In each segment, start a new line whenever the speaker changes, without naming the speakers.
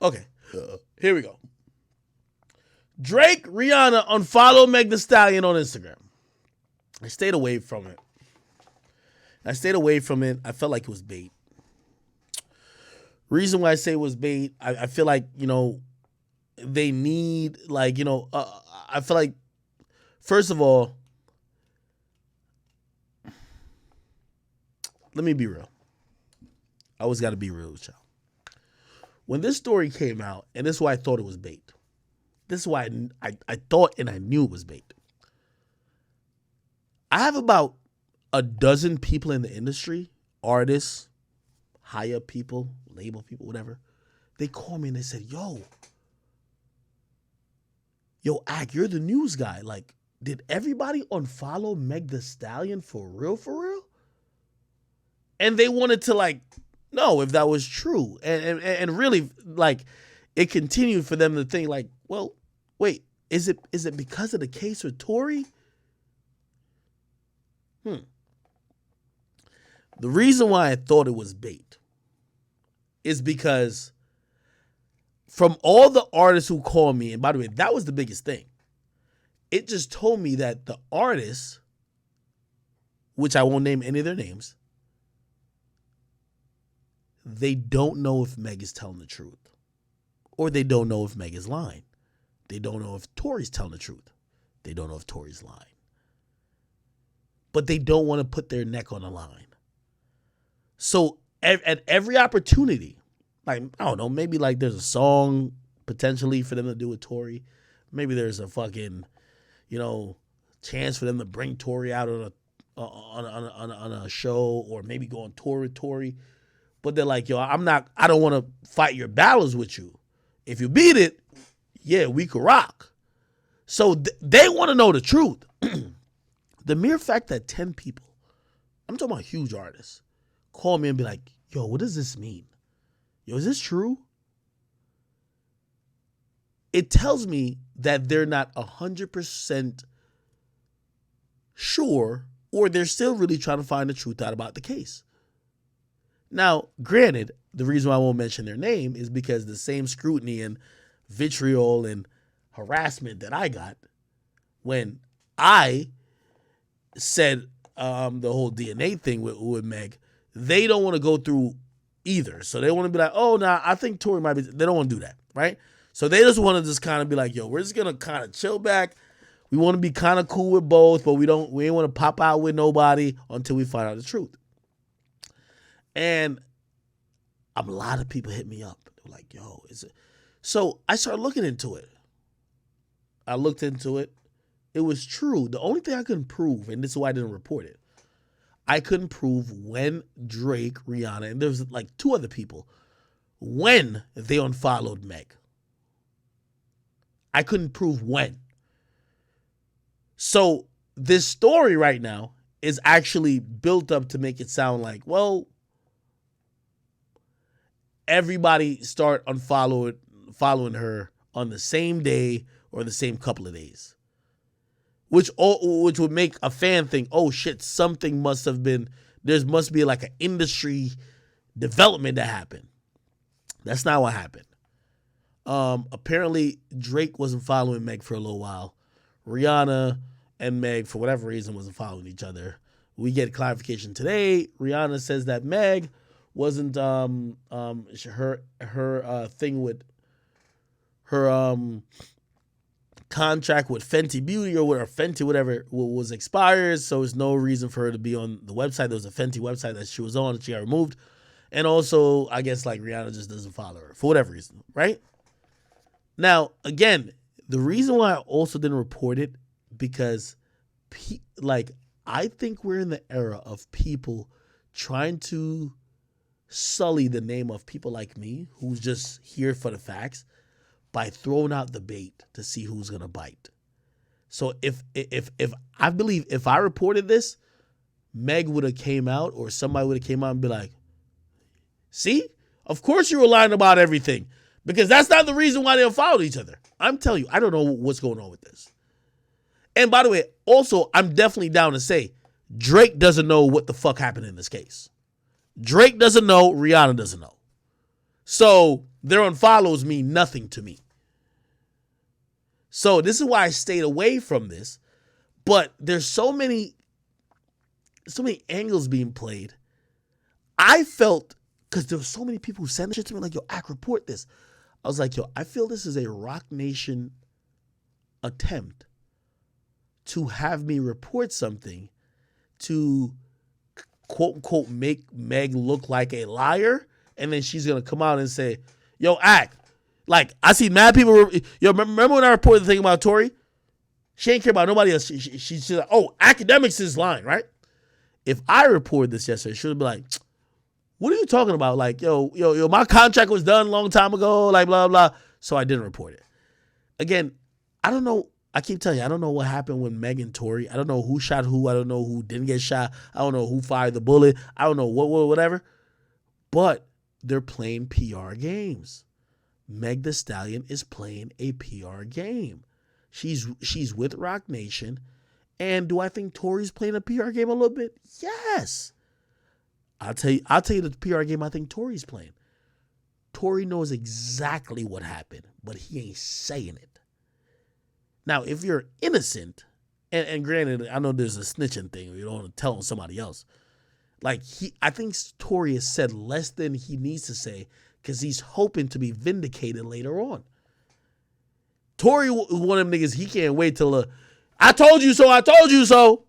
Okay, here we go. Drake, Rihanna unfollow Meg Thee Stallion on Instagram. I stayed away from it. I felt like it was bait. Reason why I say it was bait, I feel like, they need, I feel like, first of all, let me be real. I always got to be real with y'all. When this story came out, and this is why I thought it was bait. This is why I thought and I knew it was bait. I have about a dozen people in the industry, artists, high up people, label people, whatever. They called me and they said, yo, Ak, you're the news guy. Like, did everybody unfollow Meg Thee Stallion for real, for real? And they wanted to, know if that was true. And really, it continued for them to think, well, wait, is it because of the case with Tory? The reason why I thought it was bait is because from all the artists who called me, and by the way, that was the biggest thing. It just told me that the artists, which I won't name any of their names, they don't know if Meg is telling the truth. Or they don't know if Meg is lying. They don't know if Tory's telling the truth. They don't know if Tory's lying. But they don't want to put their neck on the line. So at every opportunity, I don't know, maybe there's a song potentially for them to do with Tory. Maybe there's a fucking, chance for them to bring Tory out on a show, or maybe go on tour with Tory. But they're like, I don't want to fight your battles with you. If you beat it, yeah, we could rock. So they want to know the truth. The mere fact that 10 people, I'm talking about huge artists, call me and be like, yo, what does this mean? Yo, is this true? It tells me that they're not 100% sure, or they're still really trying to find the truth out about the case. Now, granted, the reason why I won't mention their name is because the same scrutiny and vitriol and harassment that I got when I said the whole DNA thing with Meg, they don't want to go through either. So they want to be like, oh, nah, I think Tory might be. They don't want to do that, right? So they just want to just kind of be like, yo, we're just going to kind of chill back. We want to be kind of cool with both, but we ain't want to pop out with nobody until we find out the truth. And a lot of people hit me up. They were like, yo, is it? So I started looking into it. I looked into it. It was true. The only thing I couldn't prove, and this is why I didn't report it, I couldn't prove when Drake, Rihanna, and there was two other people, when they unfollowed Meg. I couldn't prove when. So this story right now is actually built up to make it sound like, well, everybody start following her on the same day or the same couple of days. Which would make a fan think, oh shit, something must have been, there must be an industry development that happened. That's not what happened. Apparently Drake wasn't following Meg for a little while. Rihanna and Meg, for whatever reason, wasn't following each other. We get clarification today. Rihanna says that Meg wasn't her thing with her contract with Fenty Beauty or Fenty whatever was expired, so there's no reason for her to be on the website. There was a Fenty website that she was on that she got removed, and also I guess Rihanna just doesn't follow her for whatever reason, right? Now again, the reason why I also didn't report it because I think we're in the era of people trying to sully the name of people like me who's just here for the facts by throwing out the bait to see who's going to bite. So if I believe if I reported this, Meg would have came out or somebody would have came out and be like, see, of course you were lying about everything because that's not the reason why they followed each other. I'm telling you, I don't know what's going on with this. And by the way, also, I'm definitely down to say Drake doesn't know what the fuck happened in this case. Drake doesn't know, Rihanna doesn't know. So Their unfollows mean nothing to me. So this is why I stayed away from this. But there's so many angles being played. I felt, because there were so many people who sent shit to me like, yo, Ak, report this. I was like, yo, I feel this is a Rock Nation attempt to have me report something to quote unquote make Meg look like a liar, and then she's gonna come out and say, yo, Ak, like, I see mad people. Yo, remember when I reported the thing about Tory? She ain't care about nobody else. She's like, oh, Akademiks is lying, right? If I reported this yesterday, she would be like, what are you talking about? Like, yo, my contract was done a long time ago, like, blah, blah. So I didn't report it. Again, I don't know. I keep telling you, I don't know what happened with Meg and Tory. I don't know who shot who. I don't know who didn't get shot. I don't know who fired the bullet. I don't know whatever. But they're playing PR games. Meg the Stallion is playing a PR game. She's with Rock Nation. And do I think Tory's playing a PR game a little bit? Yes. I'll tell you the PR game I think Tory's playing. Tory knows exactly what happened, but he ain't saying it. Now, if you're innocent, and granted, I know there's a snitching thing, you don't want to tell on somebody else. Like, I think Tory has said less than he needs to say because he's hoping to be vindicated later on. Tory is one of them niggas, he can't wait till I told you so, I told you so.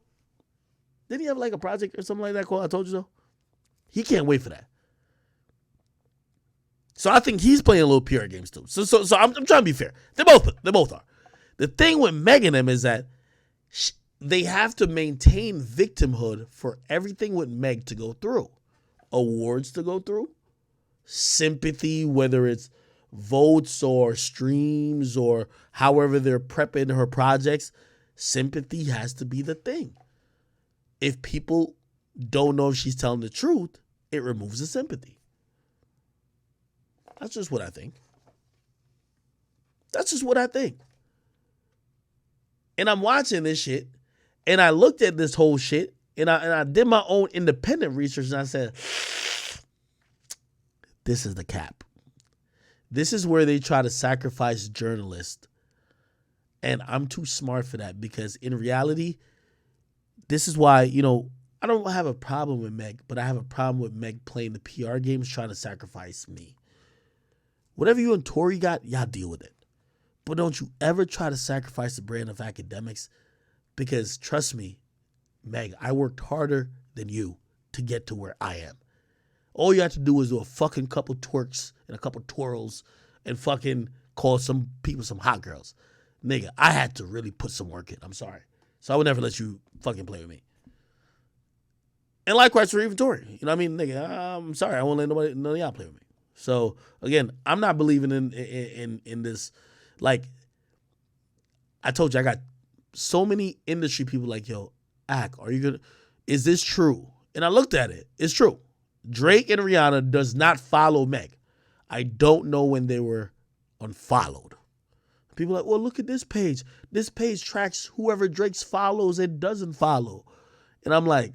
Didn't he have like a project or something like that called I Told You So? He can't wait for that. So I think he's playing a little PR games too. So I'm trying to be fair. They both are. The thing with Meg and them is that they have to maintain victimhood for everything with Meg to go through. Awards to go through. Sympathy, whether it's votes or streams or however they're prepping her projects. Sympathy has to be the thing. If people don't know if she's telling the truth, it removes the sympathy. That's just what I think. And I'm watching this shit, and I looked at this whole shit, and I did my own independent research, and I said, this is the cap. This is where they try to sacrifice journalists. And I'm too smart for that, because in reality, this is why, I don't have a problem with Meg, but I have a problem with Meg playing the PR games, trying to sacrifice me. Whatever you and Tory got, y'all deal with it. But don't you ever try to sacrifice the brand of Akademiks, because trust me, Meg, I worked harder than you to get to where I am. All you have to do is do a fucking couple twerks and a couple twirls and fucking call some people some hot girls. Nigga, I had to really put some work in. I'm sorry. So I would never let you fucking play with me. And likewise for even Tory. You know what I mean? Nigga, I'm sorry. I won't let none of y'all play with me. So again, I'm not believing in this. Like, I told you, I got so many industry people like, yo, Ak, is this true? And I looked at it. It's true. Drake and Rihanna does not follow Meg. I don't know when they were unfollowed. People are like, well, look at this page. This page tracks whoever Drake's follows and doesn't follow. And I'm like,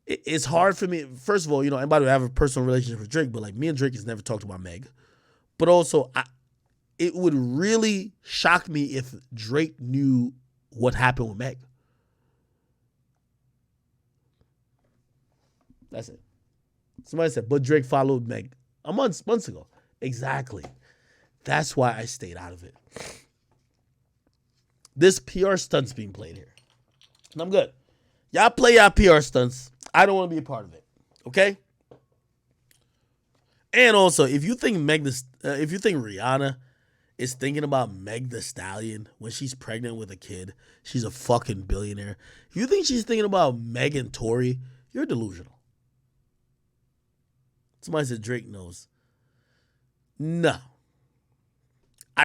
it's hard for me. First of all, and by the way, I have a personal relationship with Drake, but like me and Drake has never talked about Meg. But also, it would really shock me if Drake knew what happened with Meg. That's it. Somebody said, but Drake followed Meg months ago. Exactly. That's why I stayed out of it. This PR stunt's being played here. And I'm good. Y'all play y'all PR stunts. I don't want to be a part of it. Okay? And also, if you think Rihanna is thinking about Meg the Stallion when she's pregnant with a kid, she's a fucking billionaire. If you think she's thinking about Meg and Tory, you're delusional. Somebody said Drake knows. No.